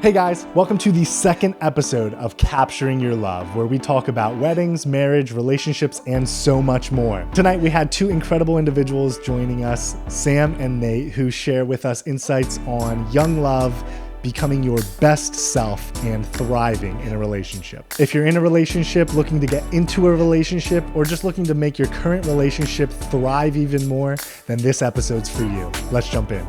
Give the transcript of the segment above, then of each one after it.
Hey guys, welcome to the second episode of Capturing Your Love, where we talk about weddings, marriage, relationships, and so much more. Tonight we had two incredible individuals joining us, Sam and Nate, who share with us insights on young love, becoming your best self, and thriving in a relationship. If you're in a relationship, looking to get into a relationship, or just looking to make your current relationship thrive even more, then this episode's for you. Let's jump in.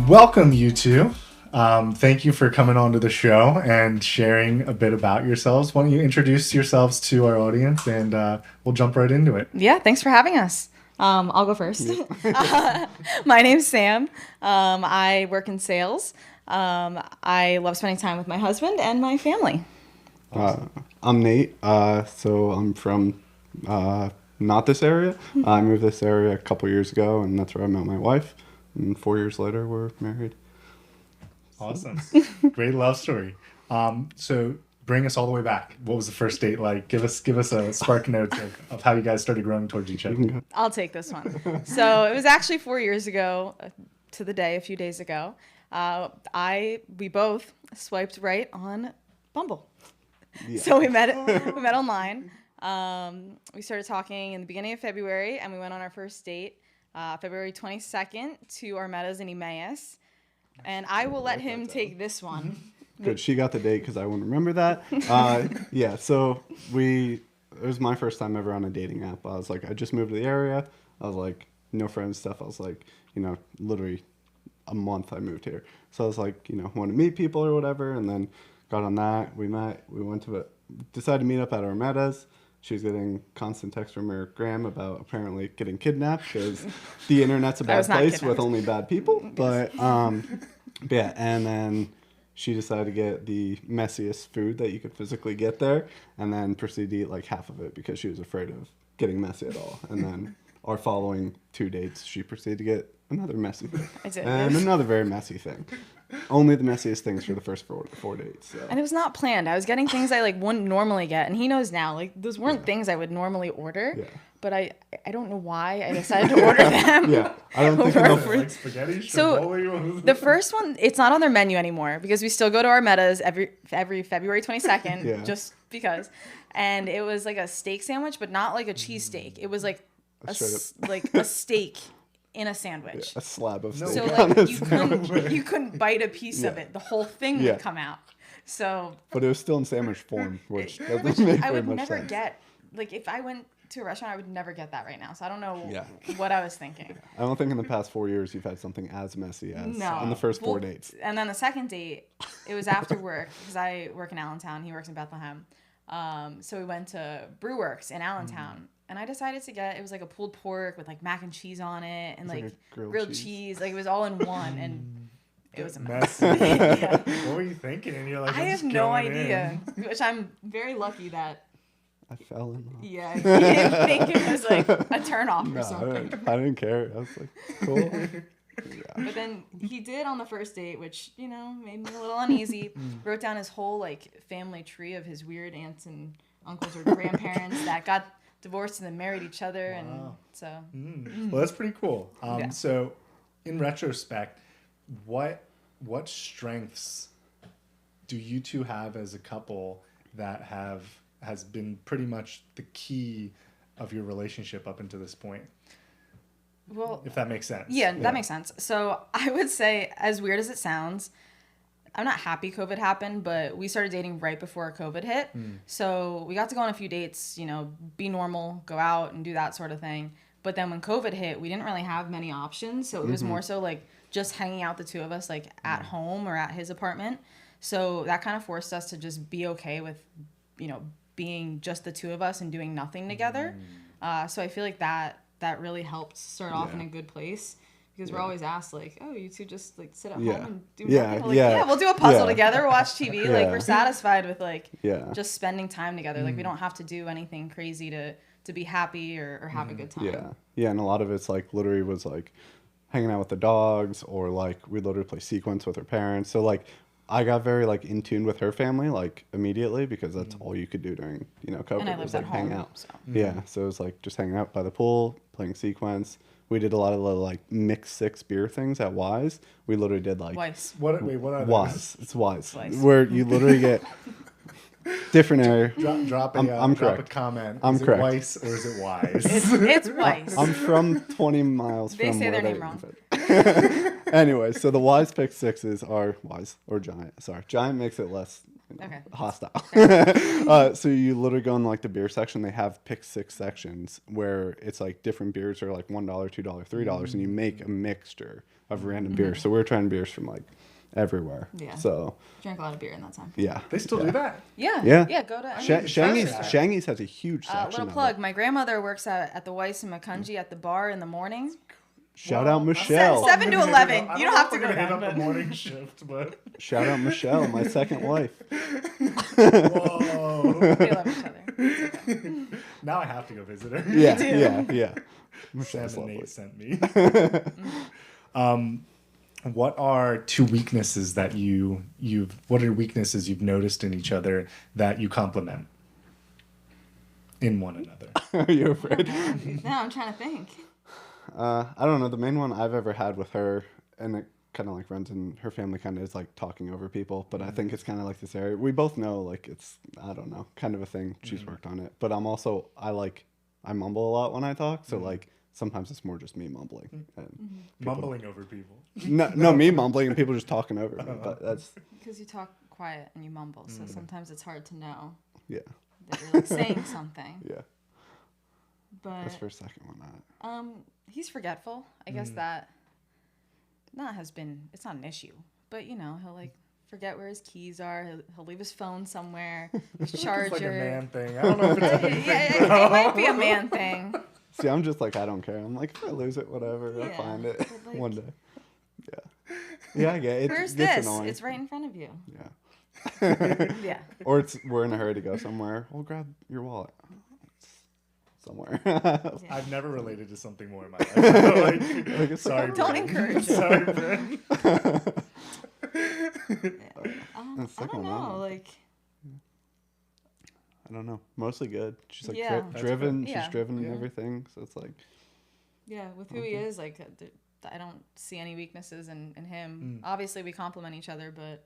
Welcome, you two. Thank you for coming on to the show and sharing a bit about yourselves. Why don't you introduce yourselves to our audience, and we'll jump right into it. Yeah, thanks for having us. I'll go first. My name's Sam. I work in sales. I love spending time with my husband and my family. I'm Nate. So I'm from not this area. I moved this area a couple years ago, and that's where I met my wife. And 4 years later, we're married. Awesome. Great love story. So bring us all the way back. What was the first date like? Give us a spark note of how you guys started growing towards each other. I'll take this one. So it was actually 4 years ago, to the day, a few days ago. We both swiped right on Bumble. Yeah. So we met online. We started talking in the beginning of February, and we went on our first date. February 22nd to our meadows in Emmaus. And I will let him take this one. Good. She got the date because I wouldn't remember that. Yeah, so it was my first time ever on a dating app. I was like, I just moved to the area. I was like, no friends stuff. I was like, literally a month I moved here. So I was like, want to meet people or whatever. And then got on that. We met. We decided to meet up at our meadows. She was getting constant texts from her gram about apparently getting kidnapped because the internet's a bad place with only bad people. But yeah, and then she decided to get the messiest food that you could physically get there, and then proceed to eat like half of it because she was afraid of getting messy at all. And then our following 2 dates, she proceeded to get another messy thing and another very messy thing. Only the messiest things for the first four dates. So. And it was not planned. I was getting things I wouldn't normally get, and he knows now. Those weren't things I would normally order. Yeah. But I don't know why I decided to order them. Yeah, I don't think like spaghetti. So the first one, it's not on their menu anymore because we still go to our meadows every February 22nd, just because. And it was like a steak sandwich, but not like a cheesesteak. It was like a steak in a sandwich. Yeah, a slab of steak. So you couldn't bite a piece of it. The whole thing would come out. So. But it was still in sandwich form, which doesn't make very much sense. I would never get, if I went to a restaurant, I would never get that right now. So I don't know what I was thinking. Yeah. I don't think in the past 4 years you've had something as messy as on the first 4 dates. And then the second date, it was after work because I work in Allentown. He works in Bethlehem. So we went to Brewworks in Allentown. And I decided to get, it was like a pulled pork with mac and cheese on it and grilled cheese. It was all in one, and it was a mess. Yeah. What were you thinking? And you're like, I have no idea, which I'm very lucky that I fell in love. Yeah, he didn't think it was a turn-off or something. I didn't care. I was like, cool. Yeah. But then he did on the first date, which, made me a little uneasy. Wrote down his whole family tree of his weird aunts and uncles or grandparents that got divorced and then married each other. Wow. And so well, that's pretty cool. So in retrospect, what strengths do you two have as a couple that has been pretty much the key of your relationship up until this point? Well, if that makes sense. Yeah, that makes sense. So I would say, as weird as it sounds, I'm not happy COVID happened, but we started dating right before COVID hit. So we got to go on a few dates, be normal, go out and do that sort of thing. But then when COVID hit, we didn't really have many options. So it was more so just hanging out, the two of us, at home or at his apartment. So that kind of forced us to just be okay with, being just the two of us and doing nothing together. So I feel like that really helped start off in a good place. Because we're always asked, oh, you two just sit at home and do nothing. We'll do a puzzle together, watch TV. We're satisfied with just spending time together. We don't have to do anything crazy to be happy or have a good time. Yeah, and a lot of it's literally was hanging out with the dogs, or we literally play Sequence with her parents. So I got very in tune with her family immediately because that's all you could do during COVID. And I lived at home, hang out. So. Yeah, so it was just hanging out by the pool, playing Sequence. we did a lot of the like mixed six beer things at Wise. We literally did like Weiss. What are Wise. It's Wise. Wise. Where you literally get different area. Drop I'm a correct. comment. I'm is correct. It Weiss or is it Wise? It's Weiss. I'm from 20 miles They from say where their name wrong. Anyway, so the Wise pick sixes are Wise or Giant. Sorry, Giant makes it less Okay. hostile. So you literally go in like the beer section. They have pick six sections where it's like different beers are like $1, $2, $3, and you make a mixture of random beers. So we're trying beers from like everywhere. Yeah. So Drank a lot of beer in that time. yeah, They still do that? Yeah. Yeah. Yeah. Go to Shangy's has a huge section. little of plug. it. My grandmother works at the Weiss in Makunji at the bar in the morning. Shout out Michelle. 7 to 11. I You don't have to know go if I'm gonna hit down. up But... the morning shift, but Shout out Michelle, my second wife. whoa. They love each other. It's okay. Now I have to go visit her. Yeah. Sam Michelle's and lovely. Nate sent me. What are two weaknesses that what are weaknesses you've noticed in each other that you complement in one another? Are you afraid? No, I'm trying to think. I don't know. The main one I've ever had with her, and it kind of like runs in her family, kind of is like talking over people. But I think it's kind of like this area. We both know like it's, I don't know, kind of a thing. She's worked on it. But I mumble a lot when I talk. So like sometimes it's more just me mumbling. And Mumbling over people. no, me mumbling and people just talking over me. But that's, Because you talk quiet and you mumble, so sometimes it's hard to know yeah. that you're like saying something. Yeah. But That's for a second one. he's forgetful. I guess it's not an issue. But he'll like forget where his keys are. He'll leave his phone somewhere. His charger. It's like a man thing. I don't know if it's anything. Yeah, it might be a man thing. See, I'm just like, I don't care. I'm like, if I lose it, whatever. I'll Yeah, find it but, like- one day. Yeah. Yeah, I get it. Where's It gets this? annoying. It's right in front of you. Yeah. Yeah. Or we're in a hurry to go somewhere. We'll grab your wallet. It's somewhere. I've never related to something more in my life. Like, it's Sorry, like, Don't Brent. encourage it. Sorry, Brent. I second don't one, know. Like, I don't know. Mostly good. She's like Yeah. That's driven. good. She's Yeah. driven and Yeah. everything. So it's like, yeah, with who he is, like, I don't see any weaknesses in him. Obviously, we complement each other, but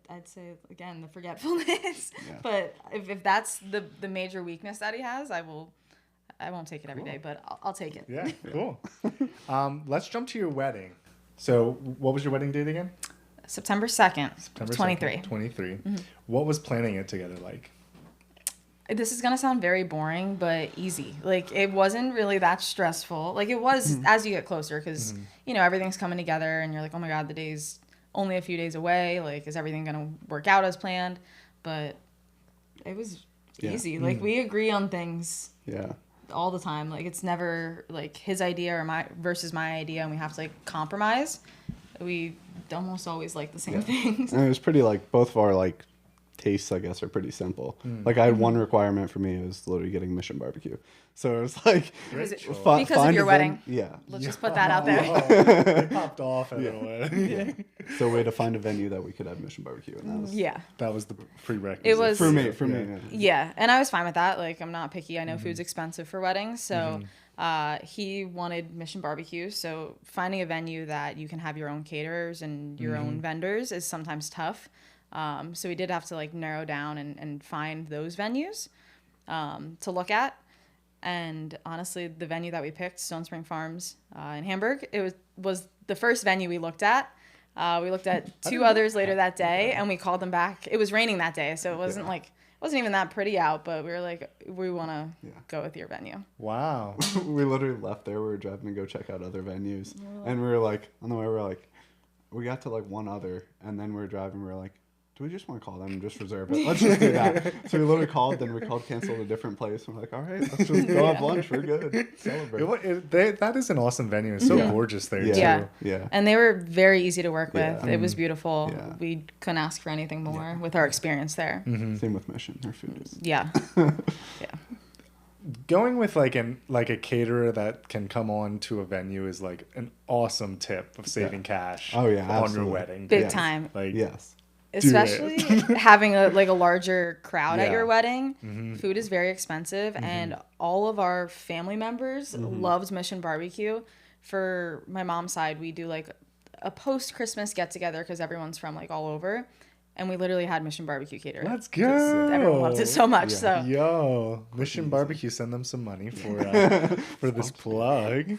I'd say, again, the forgetfulness. Yeah. But if that's the major weakness that he has, I won't take it every day, but I'll take it. Yeah, cool. Let's jump to your wedding. So, what was your wedding date again? September 2nd, September 23. 2nd, 23. What was planning it together like? This is going to sound very boring, but easy. Like, it wasn't really that stressful. Like, it was as you get closer because, everything's coming together and you're like, oh my God, the day's only a few days away. Like, is everything going to work out as planned? But it was easy. Like, we agree on things yeah. all the time. Like, it's never like his idea or my idea and we have to like compromise. We almost always like the same things. And it was pretty like, both of our like tastes, I guess, are pretty simple. Like I had one requirement for me, it was literally getting Mission Barbecue. So it was like, Was it- fi- because of find your a wedding? Yeah. Let's just put that out there. They popped off at a wedding. So we had to find a venue that we could have Mission Barbecue. And that was, Yeah. That was the prerequisite. It was- For me. Yeah. Yeah, and I was fine with that. Like, I'm not picky. I know food's expensive for weddings, so he wanted Mission Barbecue. So finding a venue that you can have your own caterers and your own vendors is sometimes tough. So we did have to like narrow down and find those venues to look at. And honestly, the venue that we picked, Stone Spring Farms in Hamburg, it was the first venue we looked at. We looked at two others later that day, and we called them back. It was raining that day, so it wasn't wasn't even that pretty out, but we were like, we want to go with your venue. Wow. We literally left there. We were driving to go check out other venues. And we were like, on the way, we were like, we got to like one other. And then we were driving. We were like, do we just want to call them and just reserve it? Let's just do that. So we literally called. Then we called, canceled a different place. And we're like, all right, let's just go have lunch. We're good. Celebrate. That is an awesome venue. It's so gorgeous there, Yeah. too. Yeah. And they were very easy to work with. Yeah. It was beautiful. Yeah. We couldn't ask for anything more with our experience there. Same with Mission. Their food is. Yeah. Going with like a caterer that can come on to a venue is like an awesome tip of saving cash Oh, yeah, on your absolutely. wedding. Big Yes. time. Like Yes. Especially having a larger crowd at Yeah. your wedding. Food is very expensive, and all of our family members loved Mission Barbecue. For my mom's side, we do like a post Christmas get together because everyone's from like all over, and we literally had Mission Barbecue cater. Let's go. Everyone loves it so much. So Yo, Mission Barbecue, send them some money for this plug.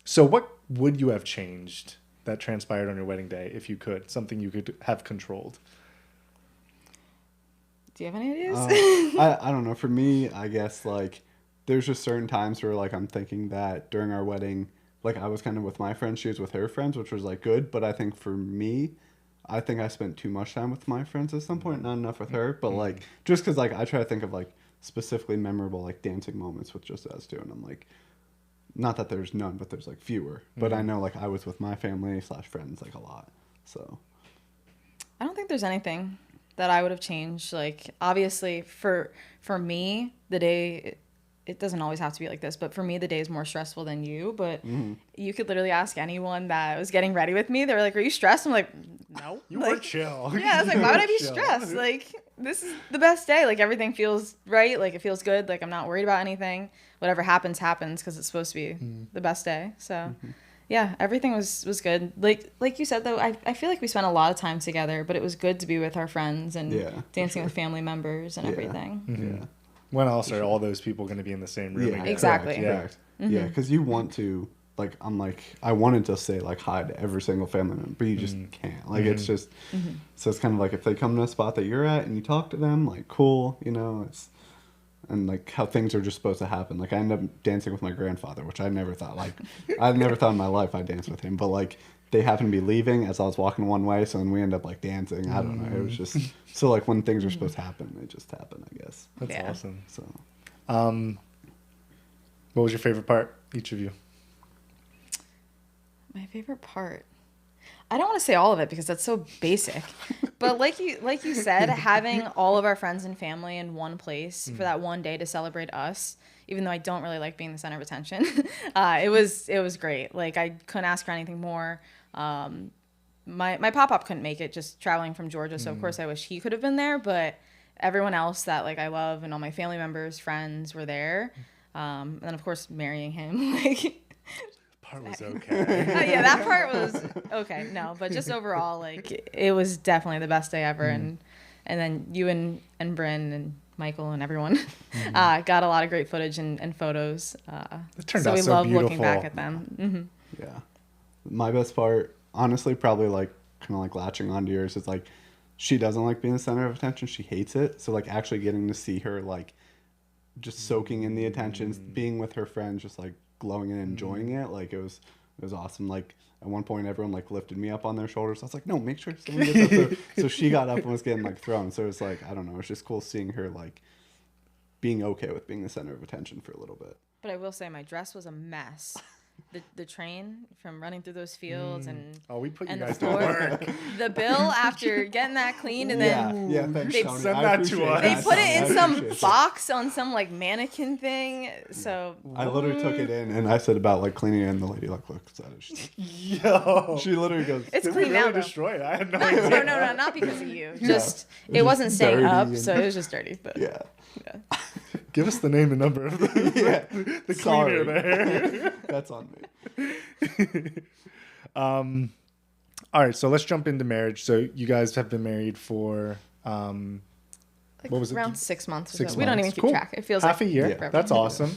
So what would you have changed that transpired on your wedding day if you could? Something you could have controlled? do you have any ideas? I don't know. For me, I guess like there's just certain times where like I'm thinking that during our wedding, like I was kind of with my friends, she was with her friends, which was like good. But I think for me, I think I spent too much time with my friends at some point, not enough with her. But like just because like I try to think of like specifically memorable like dancing moments with just us two, and I'm like, not that there's none, but there's like fewer. But I know like I was with my family / friends like a lot. So I don't think there's anything that I would have changed. Like obviously for me, the day it doesn't always have to be like this, but for me the day is more stressful than you. But you could literally ask anyone that was getting ready with me. They were like, "Are you stressed?" I'm like, "No." You like, were chill. Yeah, I was like, "Why would I be Chill. stressed? Like this is the best day. Like everything feels right. Like it feels good. Like I'm not worried about anything. Whatever happens because it's supposed to be the best day." So. Yeah, everything was good. Like you said, though, I feel like we spent a lot of time together, but it was good to be with our friends and dancing with family members and everything. yeah. When else are all those people going to be in the same room? Yeah, again? Exactly. Correct. Yeah, because you want to, like, I'm like, I wanted to say, like, hi to every single family member, but you just can't. Like, it's just, so it's kind of like if they come to a spot that you're at and you talk to them, like, cool, you know, and, like, how things are just supposed to happen. Like, I ended up dancing with my grandfather, which I never thought, like, I never thought in my life I'd dance with him, but, like, they happened to be leaving as I was walking one way, so then we ended up, like, dancing. I don't know. It was just, so, like, when things are supposed to happen, they just happen, I guess. That's Yeah. awesome. So. What was your favorite part, each of you? My favorite part. I don't want to say all of it because that's so basic. But like you said, having all of our friends and family in one place for that one day to celebrate us, even though I don't really like being the center of attention, it was great. Like I couldn't ask for anything more. My pop-up couldn't make it, just traveling from Georgia, so of course I wish he could have been there, but everyone else that like I love and all my family members, friends were there. And then of course marrying him, like Part was okay. yeah, that part was okay. No, but just overall, like it was definitely the best day ever. And then you and Bryn and Michael and everyone got a lot of great footage and photos. It turned so out we so love beautiful. looking back at them. Yeah. My best part, honestly, probably like kind of like latching onto yours. It's like she doesn't like being the center of attention. She hates it. So like actually getting to see her like just soaking in the attention, being with her friends, just like glowing and enjoying it. Like it was awesome. Like at one point everyone like lifted me up on their shoulders. I was like, no, make sure someone gets up. So she got up and was getting like thrown. So it's like, I don't know. It's just cool seeing her like being okay with being the center of attention for a little bit. But I will say my dress was a mess. The train from running through those fields and we put you and guys the to floor, work. the bill after getting that cleaned and then yeah, thanks, they- Tony. Send I that to appreciate us. they that, put Tony. it in I some appreciate it. box on some like mannequin thing. So I literally took it in and I said about like cleaning it, and the lady like looks at it. She's like, Yo. she literally goes, it's Did we clean really now though. destroy it? I had no No, idea. no, not because of you. Just it wasn't just staying dirty up, and- so it was just dirty. But yeah. Give us the name and number of the, Yeah. the Sorry. cleaner there. That's on me. All right, so let's jump into marriage. So you guys have been married for like what was it? around 6 months. Or 6 so. We don't even months. keep Cool. track. It feels half like a year. Yeah. That's awesome.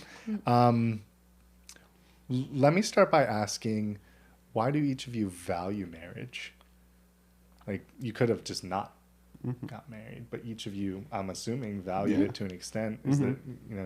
Let me start by asking, why do each of you value marriage? Like you could have just not got married, but each of you, I'm assuming, valued Yeah. it to an extent. Is that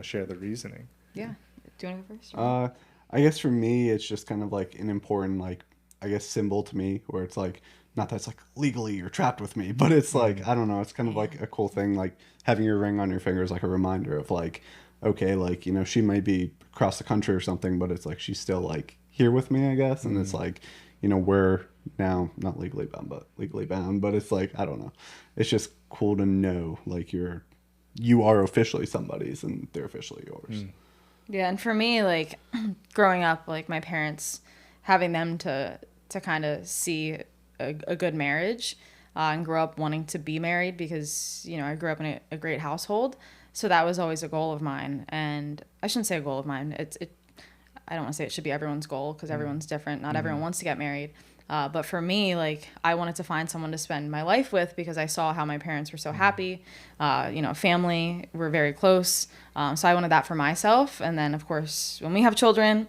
share the reasoning? Yeah. Do you want to go first? I guess for me, it's just kind of like an important, like, I guess, symbol to me where it's like, not that it's like legally you're trapped with me, but it's like, I don't know, it's kind of like a cool thing, like having your ring on your finger is like a reminder of like, okay, like, you know, she might be across the country or something, but it's like, she's still like here with me, I guess. And it's like, you know, we're now not legally bound, but legally bound, but it's like, I don't know. It's just cool to know like you are officially somebody's and they're officially yours. Yeah, and for me, like growing up, like my parents, having them to kind of see a good marriage, and grew up wanting to be married because, you know, I grew up in a great household. So that was always a goal of mine. And I shouldn't say a goal of mine. I don't want to say it should be everyone's goal because everyone's different. Not everyone wants to get married. But for me, like, I wanted to find someone to spend my life with because I saw how my parents were so happy. You know, family, we're very close. So I wanted that for myself. And then, of course, when we have children,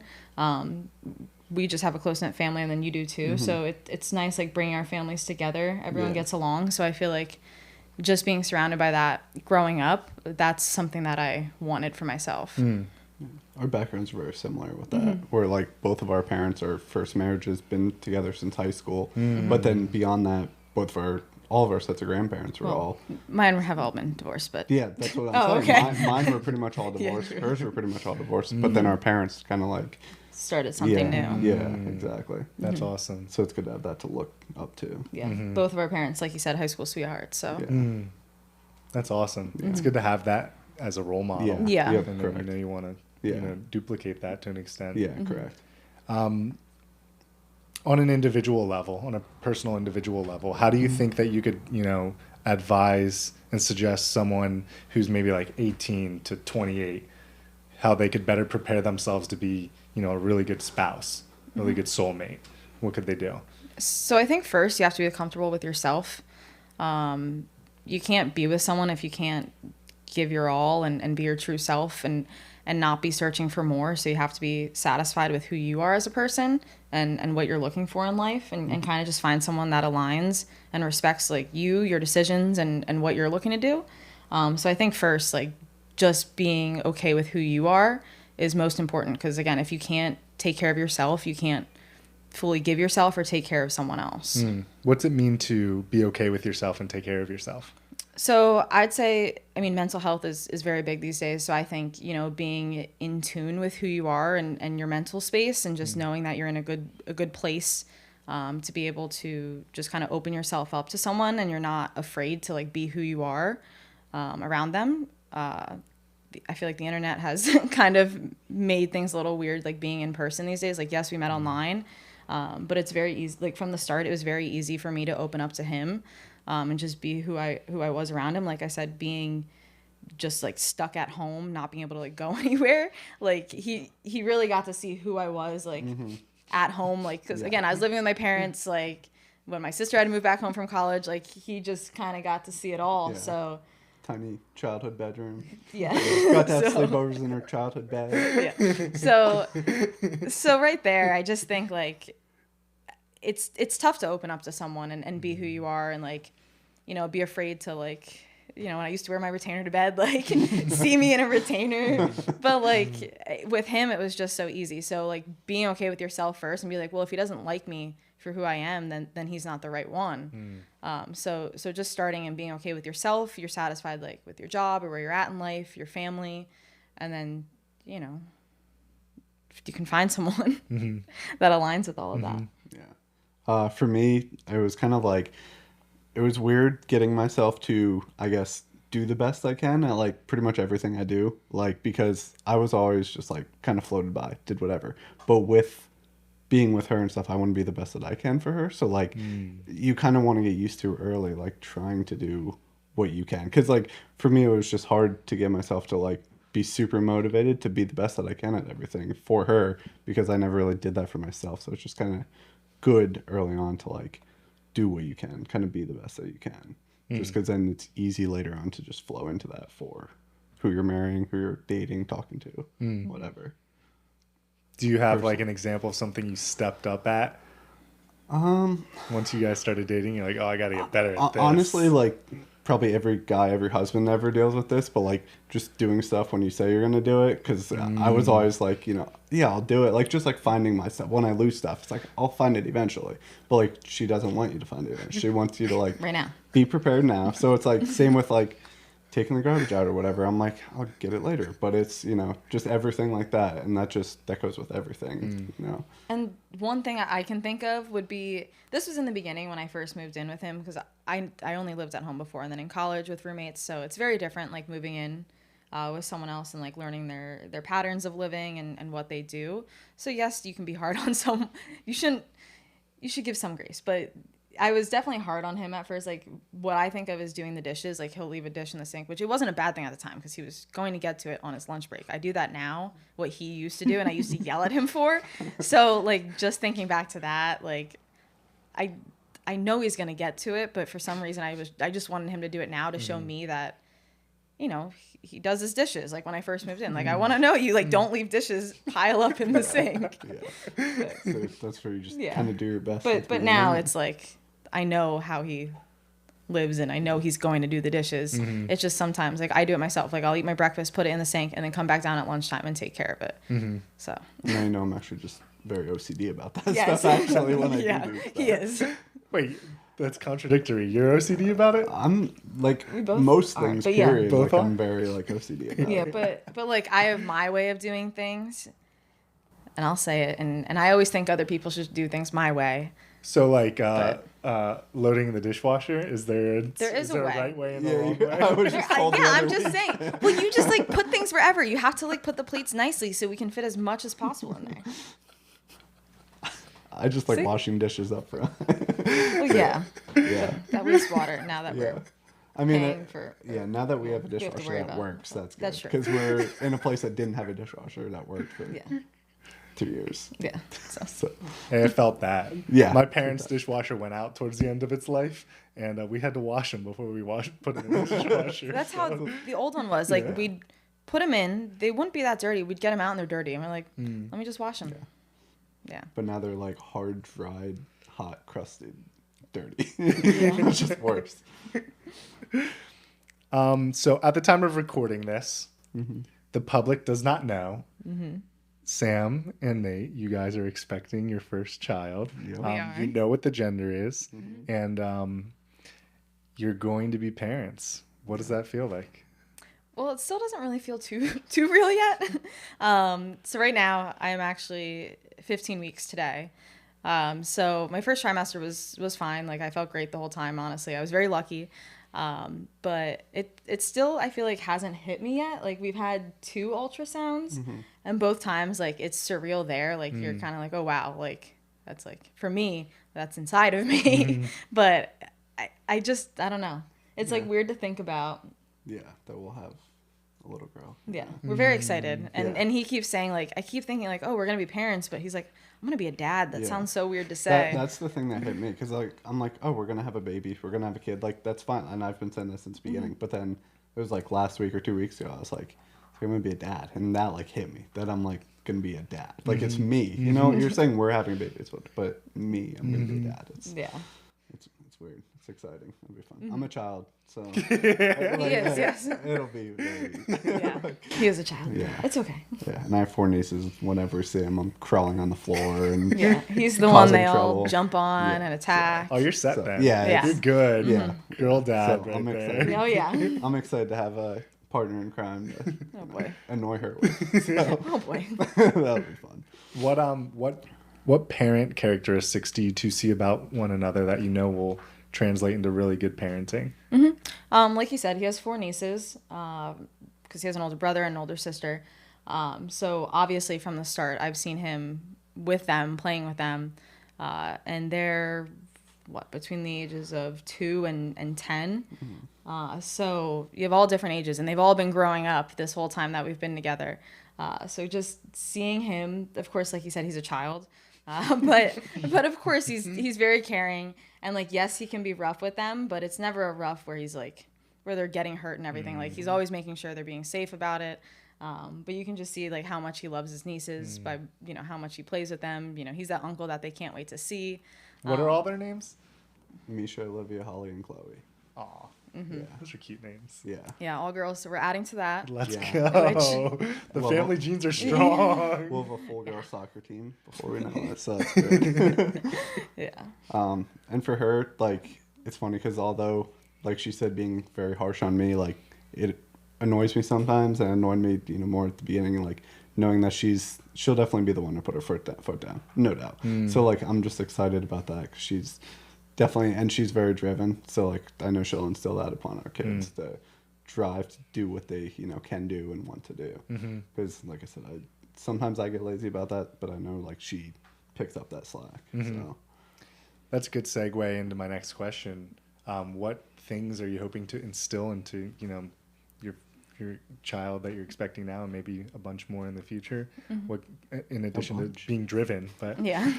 we just have a close-knit family, and then you do too. So it's nice, like, bringing our families together. Everyone gets along. So I feel like just being surrounded by that growing up, that's something that I wanted for myself. Our backgrounds are very similar with that. Where like both of our parents, our first marriage has been together since high school. But then beyond that, all of our sets of grandparents were all. Mine have all been divorced, but. Yeah, that's what I'm saying. Okay. Mine were pretty much all divorced. Hers were pretty much all divorced. But then our parents kind of like. Started something new. Yeah, exactly. That's awesome. So it's good to have that to look up to. Yeah. Both of our parents, like you said, high school sweethearts. So. Yeah. That's awesome. It's good to have that as a role model. Yeah. Yep, And then, correct. you know, you want to duplicate that to an extent. Yeah, correct. On an individual level, on a personal individual level, how do you think that you could, you know, advise and suggest someone who's maybe like 18 to 28, how they could better prepare themselves to be, you know, a really good spouse, really good soulmate? What could they do? So I think first you have to be comfortable with yourself. You can't be with someone if you can't give your all and be your true self and not be searching for more. So you have to be satisfied with who you are as a person and what you're looking for in life and kind of just find someone that aligns and respects like you, your decisions and what you're looking to do. So I think first, like, just being okay with who you are is most important. Because again, if you can't take care of yourself, you can't fully give yourself or take care of someone else. What's it mean to be okay with yourself and take care of yourself? So I'd say, I mean, mental health is very big these days. So I think, you know, being in tune with who you are and your mental space and just knowing that you're in a good place to be able to just kind of open yourself up to someone and you're not afraid to like be who you are around them. I feel like the internet has kind of made things a little weird, like being in person these days. Like, yes, we met online, but it's very easy. Like from the start, it was very easy for me to open up to him. And just be who I was around him. Like I said, being just like stuck at home, not being able to like go anywhere. Like he really got to see who I was like at home. Like, cause again, I was living with my parents, like when my sister had to move back home from college, like he just kind of got to see it all. Yeah. So Tiny childhood bedroom. yeah. Got to have sleepovers in her childhood bed. Yeah. So right there, I just think like it's tough to open up to someone and be who you are and like, you know, be afraid to like, you know, when I used to wear my retainer to bed, like see me in a retainer. But like with him, it was just so easy. So like being okay with yourself first and be like, well, if he doesn't like me for who I am, then he's not the right one. So just starting and being okay with yourself, you're satisfied like with your job or where you're at in life, your family, and then, you know, you can find someone that aligns with all of that. Yeah. For me, it was kind of like, it was weird getting myself to, I guess, do the best I can at like pretty much everything I do. Like, because I was always just like kind of floated by, did whatever. But with being with her and stuff, I want to be the best that I can for her. So like, you kind of want to get used to early, like trying to do what you can. Because like, for me, it was just hard to get myself to like be super motivated to be the best that I can at everything for her, because I never really did that for myself. So it's just kind of good early on to like do what you can, kind of be the best that you can, just because then it's easy later on to just flow into that for who you're marrying, who you're dating, talking to, whatever. Do you have like an example of something you stepped up at? Once you guys started dating, you're like, oh, I got to get better at this. Honestly, like probably every guy, every husband ever deals with this, but like just doing stuff when you say you're going to do it. Cause I was always like, you know, yeah, I'll do it. Like just like finding myself when I lose stuff, it's like, I'll find it eventually. But like, she doesn't want you to find it eventually. She wants you to like Right now. be prepared now. So it's like, same with like taking the garbage out or whatever. I'm like, I'll get it later, but it's, you know, just everything like that. And that goes with everything, you know? And one thing I can think of would be, this was in the beginning when I first moved in with him, because I only lived at home before and then in college with roommates. So it's very different, like moving in with someone else and like learning their patterns of living and what they do. So yes, you can be hard on some, you should give some grace, but I was definitely hard on him at first. Like, what I think of is doing the dishes. Like, he'll leave a dish in the sink, which it wasn't a bad thing at the time because he was going to get to it on his lunch break. I do that now, what he used to do, and I used to yell at him for. So, like, just thinking back to that, like, I know he's going to get to it, but for some reason I just wanted him to do it now to show me that, you know, he does his dishes. Like, when I first moved in, like, I want to know you, like, don't leave dishes pile up in the sink. Yeah. So that's where you just kind of do your best. But now it's like, I know how he lives and I know he's going to do the dishes. It's just sometimes, like, I do it myself. Like, I'll eat my breakfast, put it in the sink, and then come back down at lunchtime and take care of it. So. Now you know I'm actually just very OCD about that stuff, actually, when I do stuff. He is. Wait, that's contradictory. You're OCD about it? I'm like both most are, things. but yeah. Period. Both Like are? I'm very like OCD about Yeah, it. but like, I have my way of doing things, and I'll say it, and I always think other people should do things my way. So, like, loading the dishwasher, is there a a way. right way and a Yeah, wrong you, way? I was just told the other I'm just week. saying. Well, you just, like, put things wherever. You have to, like, put the plates nicely so we can fit as much as possible in there. I just like See? washing dishes up front. Well, yeah. Yeah. That wastewater, now that Yeah. we're I mean, paying for... now that we have a have to dishwasher worry that about works, that's good. That's true. Because we're in a place that didn't have a dishwasher that worked for Yeah. 2 years. Yeah. So. So, And I felt that. Yeah. My parents' dishwasher went out towards the end of its life, and we had to wash them before we put it in the dishwasher. That's how the old one was. Like, Yeah. we'd put them in. They wouldn't be that dirty. We'd get them out and they're dirty. And we're like, let me just wash them. Yeah. but now they're like hard, dried, hot, crusted, dirty. It's just worse. So at the time of recording this, the public does not know. Sam and Nate, you guys are expecting your first child. Yep. We are. You know what the gender is, and you're going to be parents. What does that feel like? Well, it still doesn't really feel too real yet. So right now, I am actually 15 weeks today. So my first trimester was fine. Like, I felt great the whole time, honestly. I was very lucky. But it still, I feel like, hasn't hit me yet. Like, we've had 2 ultrasounds, and both times, like, it's surreal there. Like, you're kind of like, oh, wow. Like, that's, like, for me, that's inside of me. But I don't know. It's, like, weird to think about. Yeah, that we'll have a little girl. Yeah, we're very excited. And Yeah. and he keeps saying, like, I keep thinking, like, oh, we're going to be parents. But he's like, I'm going to be a dad. That sounds so weird to say. That's the thing that hit me. Because, like, I'm like, oh, we're going to have a baby. We're going to have a kid. Like, that's fine. And I've been saying this since the beginning. But then it was, like, last week or 2 weeks ago, I was like, I'm going to be a dad. And that, like, hit me. That I'm, like, going to be a dad. Like, it's me. You know, you're saying we're having babies. But me, I'm going to be a dad. Yeah. It's weird. It's exciting. It'll be fun. I'm a child, so He is, yes. It'll be very. Yeah. He is a child. Yeah. It's okay. Yeah, and I have 4 nieces. Whenever I see them, I'm crawling on the floor and Yeah. He's the one causing they all trouble. jump on Yeah. and attack. Oh, you're set So, then. yeah, Yeah. You're good. Yeah. Girl dad So right I'm there. excited. Oh, yeah. I'm excited to have a partner in crime to Oh, boy. annoy her with. So Oh, boy. that'll be fun. What parent characteristics do you two see about one another that you know will translate into really good parenting? Like you said, he has 4 nieces because he has an older brother and an older sister. So obviously from the start, I've seen him with them, playing with them. And they're, between the ages of 2 and 10. So you have all different ages, and they've all been growing up this whole time that we've been together. So just seeing him, of course, like you said, he's a child. But of course he's very caring, and like, yes, he can be rough with them, but it's never a rough where he's like, where they're getting hurt and everything. Like, he's always making sure they're being safe about it. But you can just see like how much he loves his nieces by, you know, how much he plays with them. You know, he's that uncle that they can't wait to see. What are all their names? Misha, Olivia, Holly, and Chloe. Aw, Yeah. those are cute names. Yeah. Yeah, all girls. So we're adding to that. Let's Yeah. go. The Well, family genes are strong. We'll have a full girl soccer team before we know it, so that's good. Yeah. And for her, like, it's funny because although, like she said, being very harsh on me, like, it annoys me sometimes, and annoyed me, you know, more at the beginning, like, knowing that she'll definitely be the one to put her foot down, no doubt. So, like, I'm just excited about that because she's definitely, and she's very driven, so, like, I know she'll instill that upon our kids, the drive to do what they, you know, can do and want to do. Because, like I said, sometimes I get lazy about that, but I know, like, she picks up that slack, so... That's a good segue into my next question. What things are you hoping to instill into, your child that you're expecting now, and maybe a bunch more in the future? What, in addition to being driven, but yeah.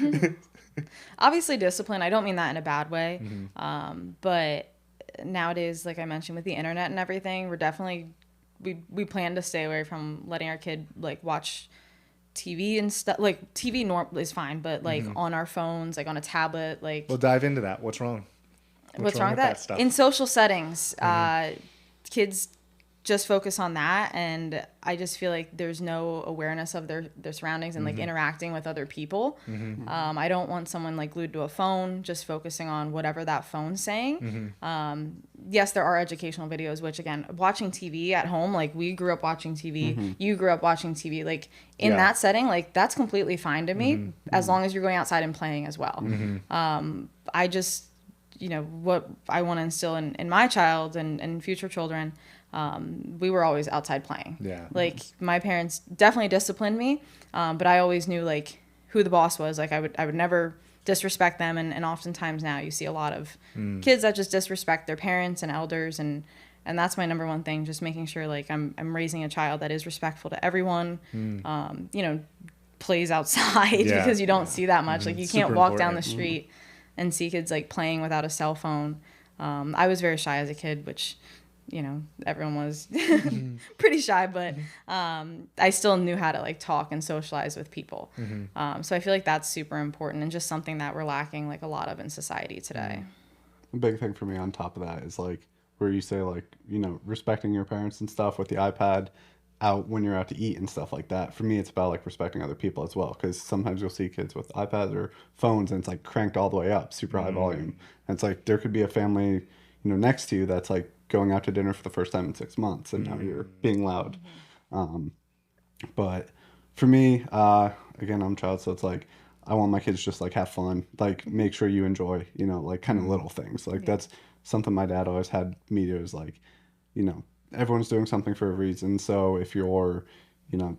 Obviously discipline. I don't mean that in a bad way. But nowadays, like I mentioned, with the internet and everything, we're definitely, we plan to stay away from letting our kid like watch TV and stuff. Like TV is fine, but like on our phones, like on a tablet, like we'll dive into that. What's wrong? What's wrong with that stuff? in social settings? Kids just focus on that, and I just feel like there's no awareness of their surroundings and like interacting with other people. I don't want someone like glued to a phone just focusing on whatever that phone's saying. Yes, there are educational videos, which again, watching TV at home, like we grew up watching TV, you grew up watching TV, like in that setting, like that's completely fine to me, as long as you're going outside and playing as well. I just, what I want to instill in my child and future children, we were always outside playing. Yeah. Like my parents definitely disciplined me, but I always knew like who the boss was. Like I would never disrespect them, and oftentimes now you see a lot of kids that just disrespect their parents and elders, and that's my number one thing, just making sure like I'm raising a child that is respectful to everyone. Plays outside because you don't see that much. Like you can't walk down the street and see kids like playing without a cell phone. I was very shy as a kid, which everyone was pretty shy, but I still knew how to like talk and socialize with people. So I feel like that's super important, and just something that we're lacking like a lot of in society today. A big thing for me on top of that is like where you say like, respecting your parents and stuff with the iPad out when you're out to eat and stuff like that. For me, it's about like respecting other people as well, because sometimes you'll see kids with iPads or phones and it's like cranked all the way up, super high volume. And it's like there could be a family, next to you that's like going out to dinner for the first time in 6 months, and now you're being loud. But for me, again, I'm a child, so it's like I want my kids just like have fun, like make sure you enjoy, like kind of little things. Like that's something my dad always had me do, is like, everyone's doing something for a reason. So if you're,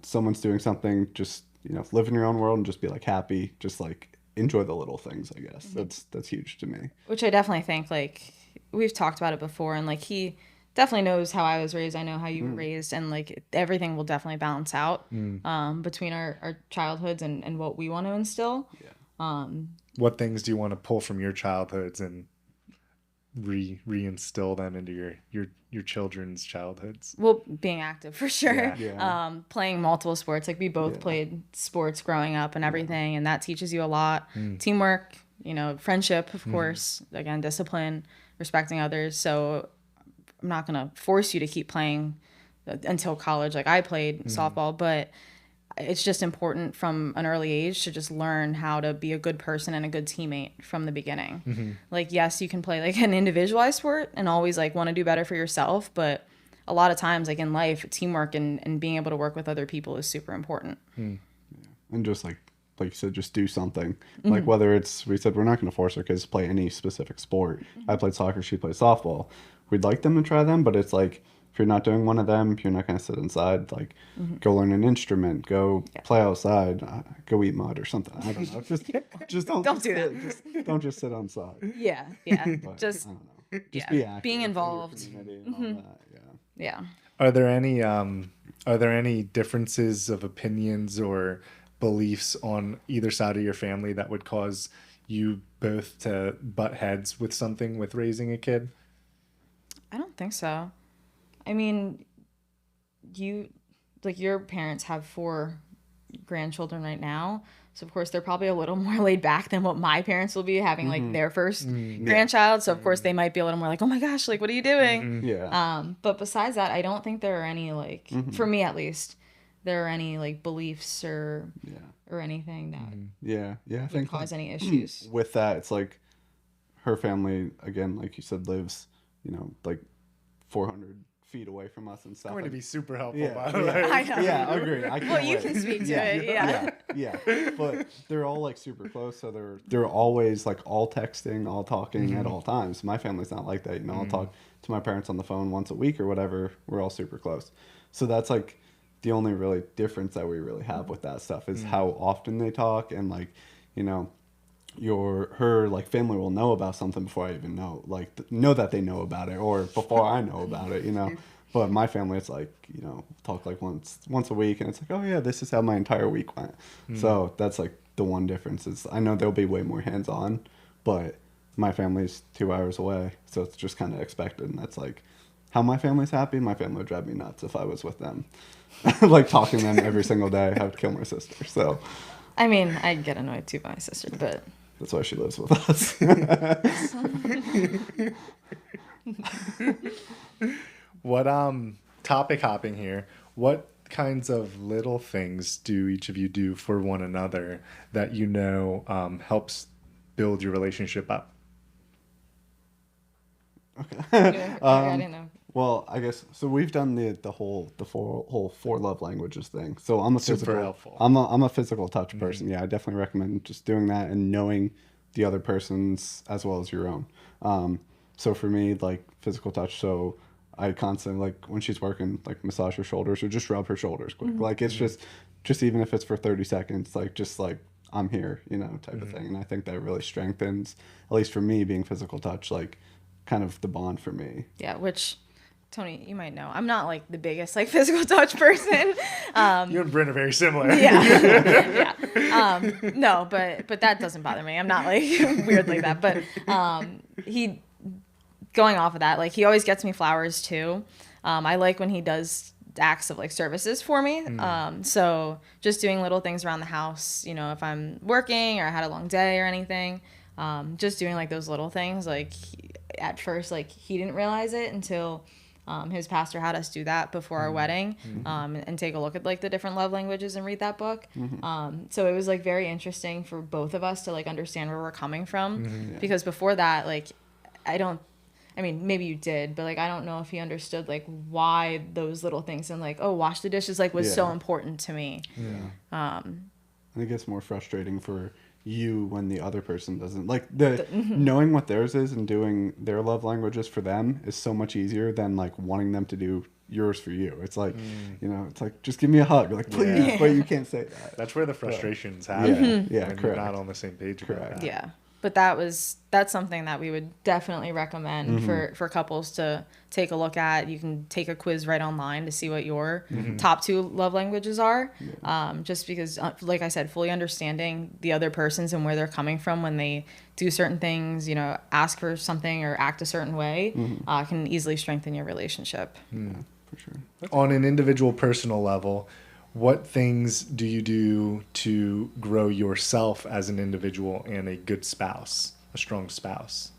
someone's doing something, just, live in your own world and just be like happy, just like enjoy the little things, I guess. That's huge to me. Which I definitely think, like, we've talked about it before, and like he definitely knows how I was raised. I know how you were raised, and like everything will definitely balance out between our childhoods and what we want to instill. What things do you want to pull from your childhoods and reinstill them into your children's childhoods? Well, being active for sure. Playing multiple sports. Like we both played sports growing up and everything, and that teaches you a lot. Teamwork, friendship, of course, again, discipline, respecting others. So I'm not going to force you to keep playing until college like I played softball, but it's just important from an early age to just learn how to be a good person and a good teammate from the beginning. Like, yes, you can play like an individualized sport and always like want to do better for yourself, but a lot of times like in life, teamwork and being able to work with other people is super important. And just like you said, just do something. Like whether it's, we said we're not going to force our kids to play any specific sport. I played soccer, she played softball. We'd like them to try them, but it's like, if you're not doing one of them, you're not going to sit inside. Like, go learn an instrument, go play outside, go eat mud or something. I don't know. Just don't do that. Don't just sit outside. But, just I don't know. Just be active. Being involved. And all that, Are there any differences of opinions or beliefs on either side of your family that would cause you both to butt heads with something with raising a kid? I don't think so. I mean, your parents have 4 grandchildren right now. So, of course, they're probably a little more laid back than what my parents will be having, like, their first grandchild. So, of course, they might be a little more like, oh, my gosh, like, what are you doing? But besides that, I don't think there are any, like, for me at least, there are any, like, beliefs or anything that I would think cause any issues. With that, it's like her family, again, like you said, lives, like 400 feet away from us and stuff. Going to be super helpful, Yeah, by the way. I know. Yeah, I agree. Well, you can speak to it. Yeah. But they're all like super close, so they're always like all texting, all talking at all times. My family's not like that. I'll talk to my parents on the phone once a week or whatever. We're all super close. So that's like the only really difference that we really have with that stuff is how often they talk, and like, her like family will know about something before I even know, like know that they know about it, or before I know about it, you know. But my family, it's like, you know, talk like once a week, and it's like, oh yeah, this is how my entire week went. So that's like the one difference is I know they'll be way more hands on, but my family's 2 hours away, so it's just kind of expected, and that's like how my family's happy. My family would drive me nuts if I was with them, like talking to them every single day. I would kill my sister. So I mean, I get annoyed too by my sister, but that's why she lives with us. What topic hopping here? What kinds of little things do each of you do for one another that you know helps build your relationship up? yeah, I didn't know. Well, I guess so. We've done the whole four love languages thing. So I'm a Super physical. helpful. I'm a physical touch person. Yeah, I definitely recommend just doing that and knowing the other person's as well as your own. So for me, like physical touch. So I constantly, like when she's working, like massage her shoulders or just rub her shoulders quick. Like it's just even if it's for 30 seconds, like just like I'm here, you know, type of thing. And I think that really strengthens, at least for me, being physical touch, like kind of the bond for me. Yeah, which Tony, you might know, I'm not like the biggest like physical touch person. You and Bryn are very similar. Yeah, yeah. No, but that doesn't bother me. I'm not like weird like that. But he, going off of that, like he always gets me flowers too. I like when he does acts of like services for me. So just doing little things around the house, you know, if I'm working or I had a long day or anything, just doing like those little things. Like at first, like he didn't realize it until his pastor had us do that before our wedding, and take a look at like the different love languages and read that book. So it was like very interesting for both of us to like understand where we're coming from, because before that, like I mean, maybe you did, but like I don't know if he understood like why those little things and like, oh, wash the dishes like was so important to me. I think it's more frustrating for you when the other person doesn't, like knowing what theirs is and doing their love languages for them is so much easier than like wanting them to do yours for you. It's like, you know, it's like, just give me a hug, like please, but you can't say that. That's where the frustrations happen. Yeah, when correct. you're not on the same page about Correct. that. Yeah. But that's something that we would definitely recommend for couples to take a look at. You can take a quiz right online to see what your top 2 love languages are. Just because, like I said, fully understanding the other person's and where they're coming from when they do certain things, you know, ask for something or act a certain way, can easily strengthen your relationship. Yeah, for sure. On an individual personal level, what things do you do to grow yourself as an individual and a good spouse, a strong spouse?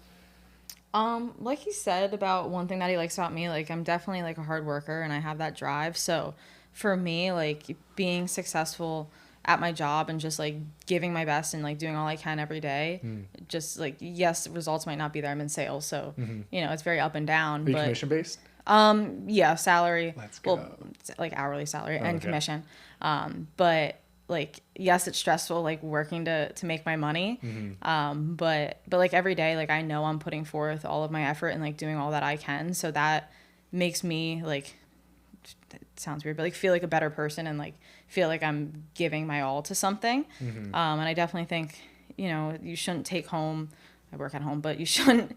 Like he said about one thing that he likes about me, like I'm definitely like a hard worker and I have that drive. So for me, like being successful at my job and just like giving my best and like doing all I can every day, just like, yes, results might not be there. I'm in sales, so you know, it's very up and down. Are you but commission based? Yeah, salary. Let's go. Well, it's like hourly salary and okay. commission. But like, yes, it's stressful, like working to make my money. But like every day, like I know I'm putting forth all of my effort and like doing all that I can. So that makes me like, it sounds weird, but like feel like a better person and like feel like I'm giving my all to something. And I definitely think, you know, you shouldn't take home, I work at home, but you shouldn't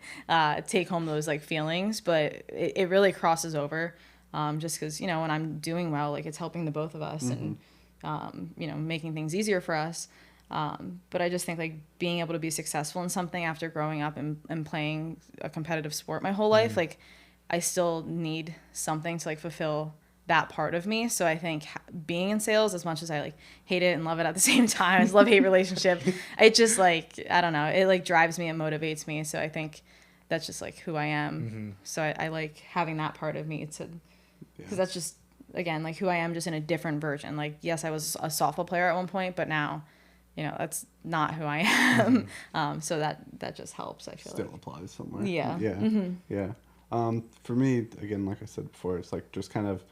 take home those like feelings, but it really crosses over, just because, you know, when I'm doing well, like it's helping the both of us and, you know, making things easier for us. But I just think like being able to be successful in something after growing up and playing a competitive sport my whole life, like I still need something to like fulfill that part of me. So I think being in sales, as much as I like hate it and love it at the same time, it's love-hate relationship. It just like, I don't know, it like drives me and motivates me. So I think that's just like who I am. So I like having that part of me to, because that's just, again, like who I am, just in a different version. Like, yes, I was a softball player at one point, but now, you know, that's not who I am. So that just helps, I feel Still like. applies somewhere. Yeah. Yeah. For me, again, like I said before, it's like just kind of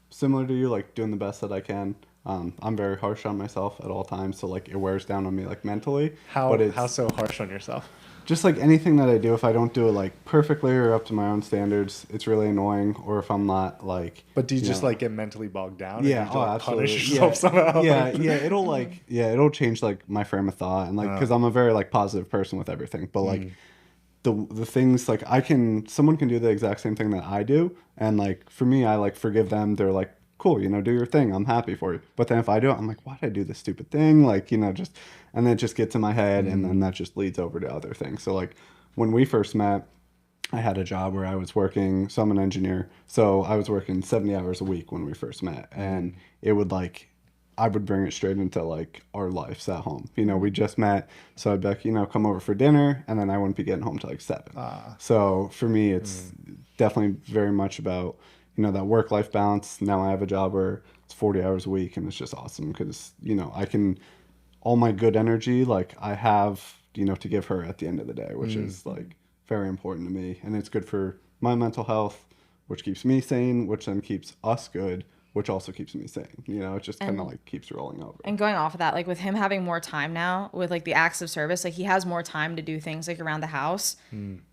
similar to you, like doing the best that I can. I'm very harsh on myself at all times, so like it wears down on me like mentally. How so harsh on yourself? Just like anything that I do, if I don't do it like perfectly or up to my own standards, it's really annoying. Or if I'm not like. But do you just like get mentally bogged down? Yeah, and you like, absolutely. Punish yourself somehow. It'll change like my frame of thought and like because I'm a very like positive person with everything, but like the things like someone can do the exact same thing that I do, and like for me, I like forgive them. They're like, cool, do your thing. I'm happy for you. But then if I do it, I'm like, why did I do this stupid thing? Like, just, and then it just gets in my head and then that just leads over to other things. So like when we first met, I had a job where I was working, so I'm an engineer. So I was working 70 hours a week when we first met. And it would like, I would bring it straight into like our lives at home. We just met. So I'd be like, come over for dinner. And then I wouldn't be getting home till like 7. So for me, it's definitely very much about, that work-life balance. Now I have a job where it's 40 hours a week and it's just awesome because, I can, all my good energy, like I have, to give her at the end of the day, which is like very important to me. And it's good for my mental health, which keeps me sane, which then keeps us good, which also keeps me sane. It just kind of like keeps rolling over. And going off of that, like with him having more time now with like the acts of service, like he has more time to do things like around the house,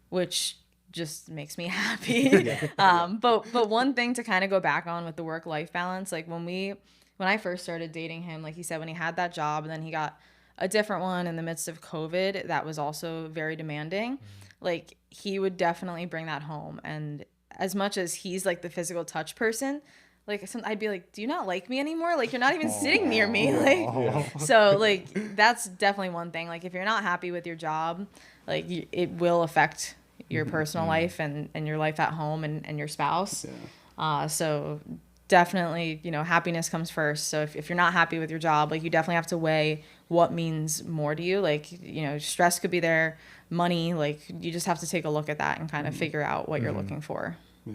which just makes me happy. But one thing to kind of go back on with the work-life balance, like when I first started dating him, like he said, when he had that job and then he got a different one in the midst of COVID that was also very demanding, like he would definitely bring that home. And as much as he's like the physical touch person, like I'd be like, do you not like me anymore? Like you're not even sitting near me. Like, so like that's definitely one thing. Like if you're not happy with your job, like it will affect your personal life and your life at home and your spouse. So definitely, happiness comes first. So if you're not happy with your job, like you definitely have to weigh what means more to you. Like, stress could be there, money, like you just have to take a look at that and kind of figure out what you're looking for. Yeah.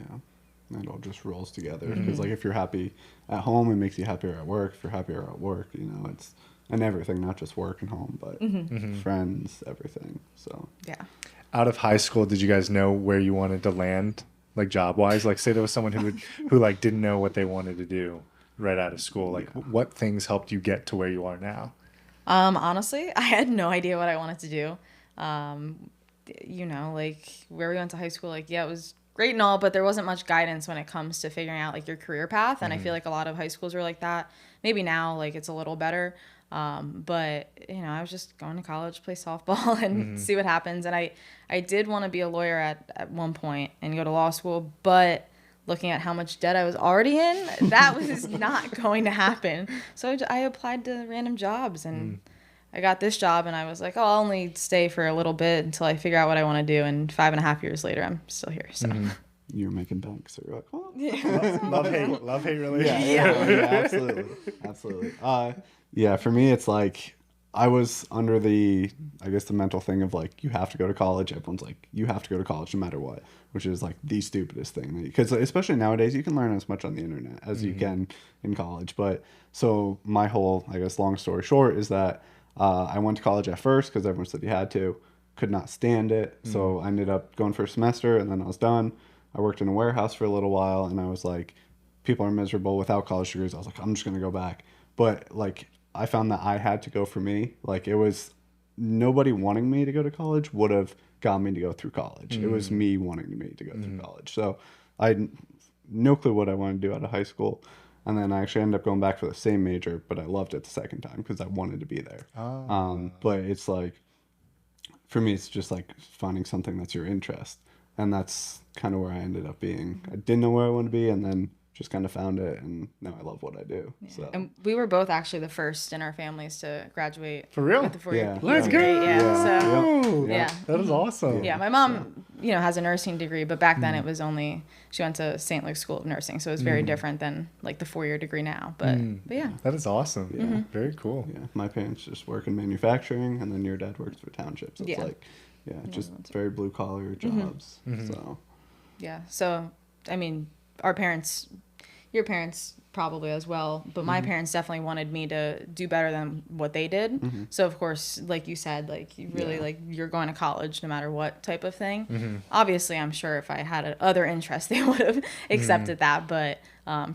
And it all just rolls together because like if you're happy at home, it makes you happier at work. If you're happier at work, it's and everything, not just work and home, but friends, everything. So yeah. Out of high school, did you guys know where you wanted to land, like job wise? Like say there was someone who like didn't know what they wanted to do right out of school. Like what things helped you get to where you are now? Honestly, I had no idea what I wanted to do. Like where we went to high school, like, yeah, it was great and all, but there wasn't much guidance when it comes to figuring out like your career path. And I feel like a lot of high schools are like that. Maybe now, like it's a little better. But I was just going to college, play softball and see what happens. And I did want to be a lawyer at one point and go to law school, but looking at how much debt I was already in, that was not going to happen. So I applied to random jobs and I got this job and I was like, I'll only stay for a little bit until I figure out what I want to do. And 5.5 years later, I'm still here. So you're making bank, so you're like, well, love hate relationship. Yeah, absolutely. Yeah, for me, it's like I was under the mental thing of like, you have to go to college. Everyone's like, you have to go to college no matter what, which is like the stupidest thing. Because especially nowadays, you can learn as much on the internet as you can in college. But so my whole, long story short is that I went to college at first because everyone said you had to, could not stand it. So I ended up going for a semester and then I was done. I worked in a warehouse for a little while and I was like, people are miserable without college degrees. I was like, I'm just going to go back. But like, I found that I had to go for me. Like it was nobody wanting me to go to college would have got me to go through college. It was me wanting me to go through college. So I had no clue what I wanted to do out of high school. And then I actually ended up going back for the same major, but I loved it the second time because I wanted to be there. But it's like, for me, it's just like finding something that's your interest. And that's kind of where I ended up being. I didn't know where I wanted to be, and then just kind of found it, and now I love what I do. Yeah. So. And we were both actually the first in our families to graduate. For real? With the 4-year Yeah. Let's go! Yeah. That is awesome. Yeah, my mom, has a nursing degree, but back then it was only, she went to St. Luke's School of Nursing, so it was very different than like the 4-year degree now. But yeah. That is awesome. Yeah. Very cool. Yeah, my parents just work in manufacturing, and then your dad works for townships. So it's like, just very blue collar jobs. So. Yeah. So, I mean, our parents, your parents probably as well, but my parents definitely wanted me to do better than what they did. So of course, like you said, like you really like you're going to college no matter what type of thing. Obviously, I'm sure if I had other interests, they would have accepted that. But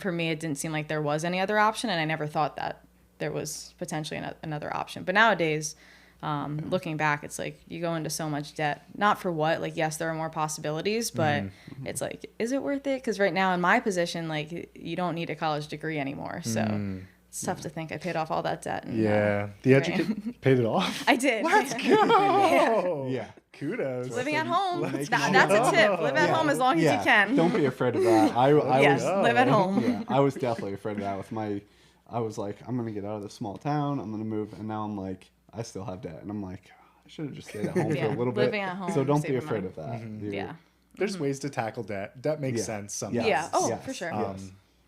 for me, it didn't seem like there was any other option, and I never thought that there was potentially another option. But nowadays, looking back, it's like you go into so much debt, not for what, like, yes, there are more possibilities, but it's like, is it worth it? Because right now in my position, like, you don't need a college degree anymore. So it's tough to think I paid off all that debt. And, the education paid it off. I did. Let's go. Yeah. Kudos. Living at home. Make That's a tip. Live at home as long as you can. Don't be afraid of that. I Yes, was, live at home. yeah, I was definitely afraid of that with my, I was like, I'm going to get out of this small town. I'm going to move. And now I'm like, I still have debt. And I'm like, I should have just stayed at home for a little bit. Living at home, So don't be saving afraid money. of that. Yeah. There's ways to tackle debt. That makes sense sometimes. Yeah. Oh, Yes. for sure.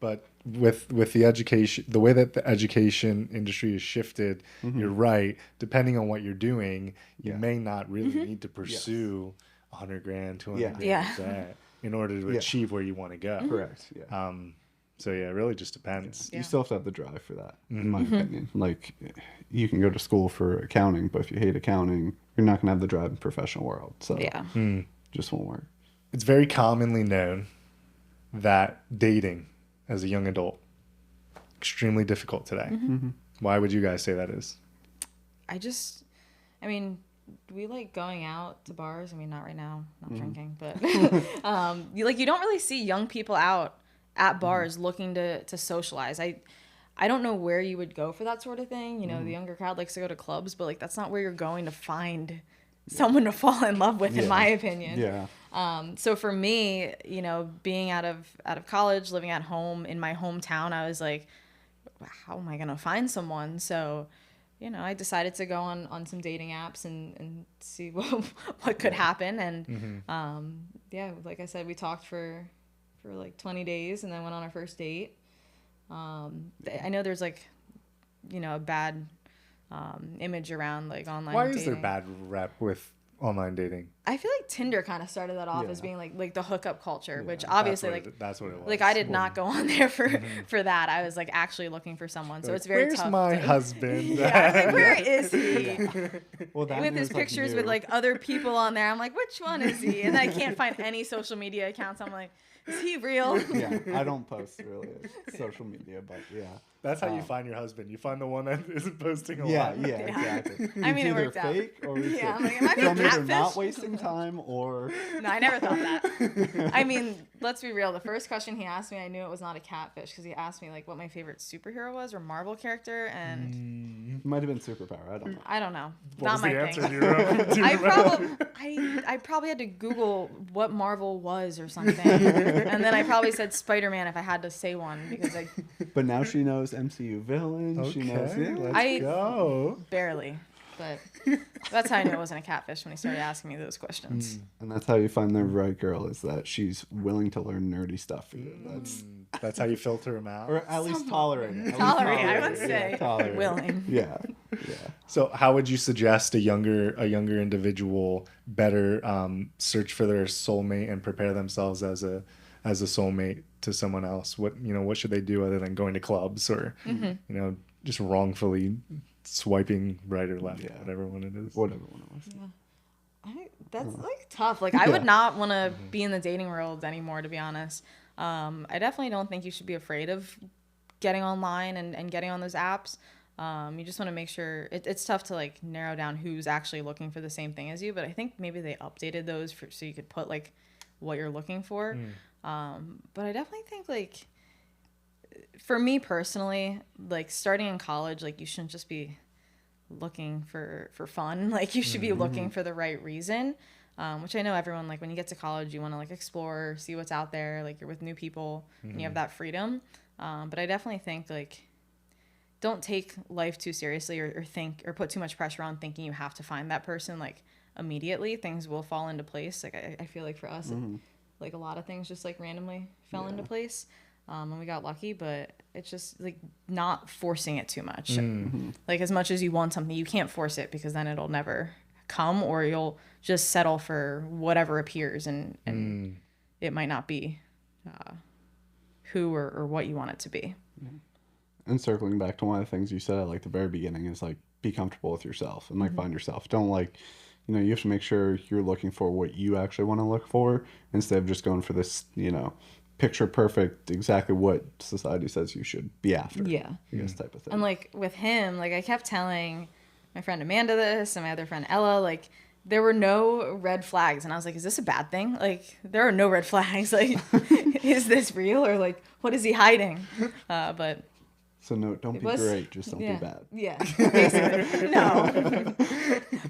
But with the education, the way that the education industry is shifted, you're right. Depending on what you're doing, you may not really need to pursue $100 grand, $200 grand debt in order to achieve where you want to go. Correct. Yeah. So yeah, it really just depends. You still have to have the drive for that, in my opinion. Like, you can go to school for accounting, but if you hate accounting, you're not going to have the drive in the professional world. So just won't work. It's very commonly known that dating as a young adult extremely difficult today. Why would you guys say that is? I mean, we like going out to bars. I mean, not right now, not drinking, but you don't really see young people out at bars looking to socialize. I don't know where you would go for that sort of thing. You know, the younger crowd likes to go to clubs, but like that's not where you're going to find someone to fall in love with, in my opinion. Yeah. So for me, you know, being out of college, living at home in my hometown, I was like, how am I gonna find someone? So, you know, I decided to go on some dating apps and see what could happen. And like I said, we talked for like 20 days and then went on our first date. I know there's like, you know, a bad image around like online dating. Why is there bad rep with online dating? I feel like Tinder kind of started that off as being like the hookup culture, which obviously that's what it was. like I did not go on there for that. I was like actually looking for someone, so it's very Where's tough. my husband? Like, where is he? Well, that With his was, like, pictures new. with like other people on there, I'm like, which one is he? And I can't find any social media accounts. I'm like, is he real? Yeah, I don't post really social media, but yeah. That's how you find your husband. You find the one that isn't posting a Yeah, lot. yeah, exactly. I mean, it It's either worked out. fake or it's Yeah, I'm like, am I being so I'm either catfished? not wasting time or No, I never thought that. I mean, let's be real. The first question he asked me, I knew it was not a catfish because he asked me like what my favorite superhero was or Marvel character, and it might have been superpower. I don't know. I don't know. What Not was my the answer? thing. Do you remember? Do you remember? I probably had to Google what Marvel was or something, and then I probably said Spider-Man if I had to say one because I But now she knows MCU villains. Okay, She knows. Yeah, let's go. barely. But that's how I knew it wasn't a catfish when he started asking me those questions. and that's how you find the right girl, is that she's willing to learn nerdy stuff for you. That's how you filter them out. Or at least tolerate it. At least Tolerate, I tolerate would it. say. Yeah, tolerate it. Willing. Yeah. So, how would you suggest a younger individual better search for their soulmate and prepare themselves as a soulmate to someone else? What should they do other than going to clubs or just wrongfully swiping right or left, whatever one it is. Whatever one it was. That's like tough. Like I would not want to be in the dating world anymore, to be honest. I definitely don't think you should be afraid of getting online and getting on those apps. You just want to make sure it's tough to like narrow down who's actually looking for the same thing as you. But I think maybe they updated those so you could put like what you're looking for. But I definitely think like for me personally, like starting in college, like you shouldn't just be looking for fun. Like you should be looking for the right reason. Which I know everyone, like when you get to college, you want to like explore, see what's out there. Like you're with new people and you have that freedom. But I definitely think like don't take life too seriously or think or put too much pressure on thinking you have to find that person like immediately. Things will fall into place. Like I feel like for us, like a lot of things just like randomly fell into place. And we got lucky, but it's just like not forcing it too much. Like as much as you want something, you can't force it because then it'll never come, or you'll just settle for whatever appears and it might not be who or what you want it to be. And circling back to one of the things you said at like the very beginning is like be comfortable with yourself and like find yourself. Don't like, you know, you have to make sure you're looking for what you actually want to look for instead of just going for this, you know, picture perfect, exactly what society says you should be after. Yeah. I guess type of thing. And like with him, like I kept telling my friend Amanda this and my other friend Ella, like there were no red flags. And I was like, is this a bad thing? Like there are no red flags. Like, is this real? Or like, what is he hiding? But so no, don't be great, just don't be bad. Yeah, basically. No.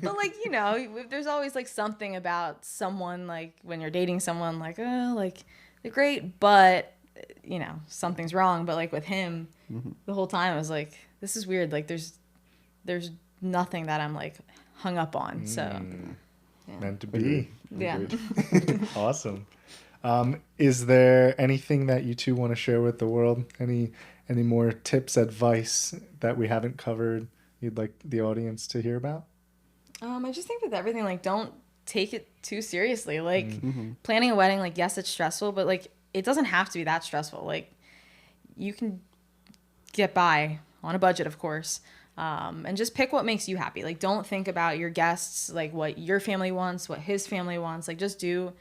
But like, you know, there's always like something about someone, like when you're dating someone, like, oh, like they're great, but you know, something's wrong. But like with him, the whole time I was like, this is weird. Like there's nothing that I'm like hung up on. So yeah. Meant to be. Yeah. Awesome. Is there anything that you two want to share with the world? Any more tips, advice that we haven't covered you'd like the audience to hear about? I just think with everything, like, don't take it too seriously. Like, planning a wedding, like, yes, it's stressful, but, like, it doesn't have to be that stressful. Like, you can get by on a budget, of course, and just pick what makes you happy. Like, don't think about your guests, like, what your family wants, what his family wants. Like, just do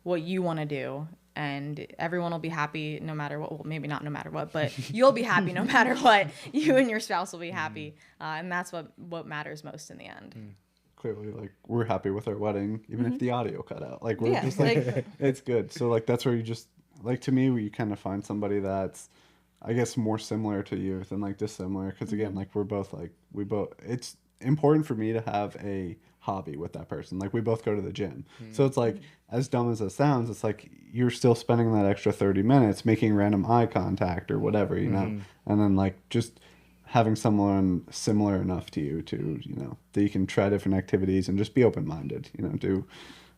what you want to do. And everyone will be happy no matter what. Well, maybe not no matter what, but you'll be happy no matter what. You and your spouse will be happy. And that's what matters most in the end. Clearly, like, we're happy with our wedding, even if the audio cut out. Like, we're just like, like it's good. So, like, that's where you just, like, to me, where you kind of find somebody that's, I guess, more similar to you than, like, dissimilar. Because, again, like, it's important for me to have a hobby with that person. Like, we both go to the gym. So it's like, as dumb as it sounds, it's like you're still spending that extra 30 minutes making random eye contact or whatever, you know, and then like just having someone similar enough to you to, you know, that you can try different activities and just be open-minded, you know, do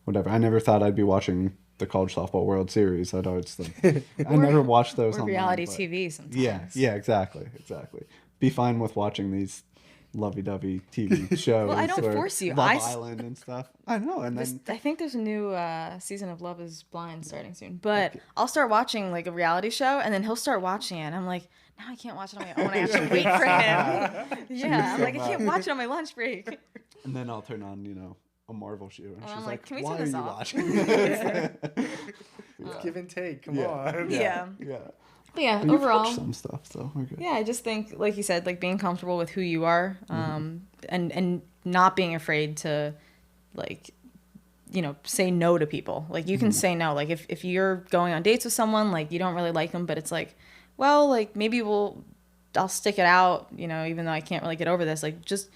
whatever. I never thought I'd be watching the College Softball World Series. I'd always like, I never watched those or online, reality but TV sometimes. yeah, exactly. Be fine with watching these lovey-dovey TV shows. Well, I don't or force you. Love Island and stuff. I know, and then I think there's a new season of Love is Blind starting soon. But I'll start watching like a reality show, and then he'll start watching it. And I'm like, now I can't watch it on my own. I have to wait for him. Yeah, I'm like, I can't watch it on my lunch break. And then I'll turn on, you know, a Marvel show, and she's I'm like, can we "Why turn are this you off?" watching this?" Give and take. Come Yeah. on. Yeah. But yeah, But you've overall, watched some stuff, so we're good. yeah, I just think, like you said, like being comfortable with who you are, and not being afraid to, like, you know, say no to people. Like, you can say no. Like, if you're going on dates with someone, like, you don't really like them, but it's like, well, like, maybe I'll stick it out, you know, even though I can't really get over this. Like, just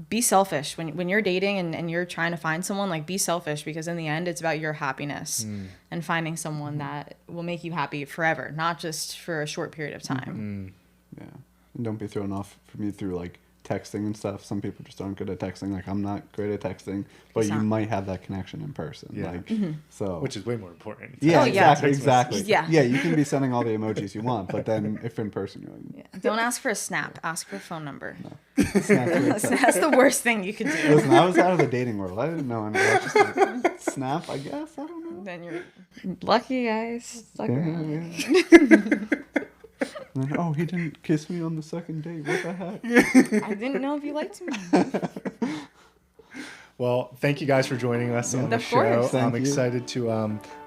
be selfish when you're dating and you're trying to find someone. Like, be selfish, because in the end it's about your happiness and finding someone that will make you happy forever, not just for a short period of time. Yeah, and don't be thrown off from you through like texting and stuff. Some people just aren't good at texting. Like, I'm not great at texting, but you might have that connection in person. Yeah. Like, so Which is way more important. yeah, Oh, yeah. exactly. Yeah. Yeah, you can be sending all the emojis you want, but then if in person, you're like, Yeah. Don't ask for a snap. Ask for a phone number. Snap. That's the worst thing you could do. Listen, I was out of the dating world. I didn't know any. I was just like, Snap, I guess. I don't know. Then you're lucky, guys. Stuck around. Yeah. And then, oh, he didn't kiss me on the second date. What the heck? I didn't know if you liked me. Well, thank you guys for joining us on the Of show. course. Thank I'm you.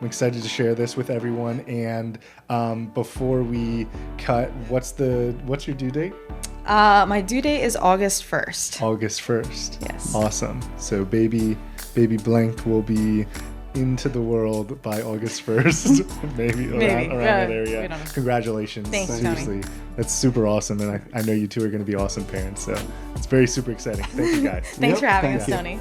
excited to share this with everyone. And before we cut, what's your due date? My due date is August 1st. August 1st. Yes. Awesome. So baby blank will be into the world by August 1st. maybe around that area. we don't know. Congratulations. Thanks, Tony. Seriously. That's super awesome. And I know you two are going to be awesome parents. So it's very super exciting. Thank you guys. Thanks for having thank us, you. Tony.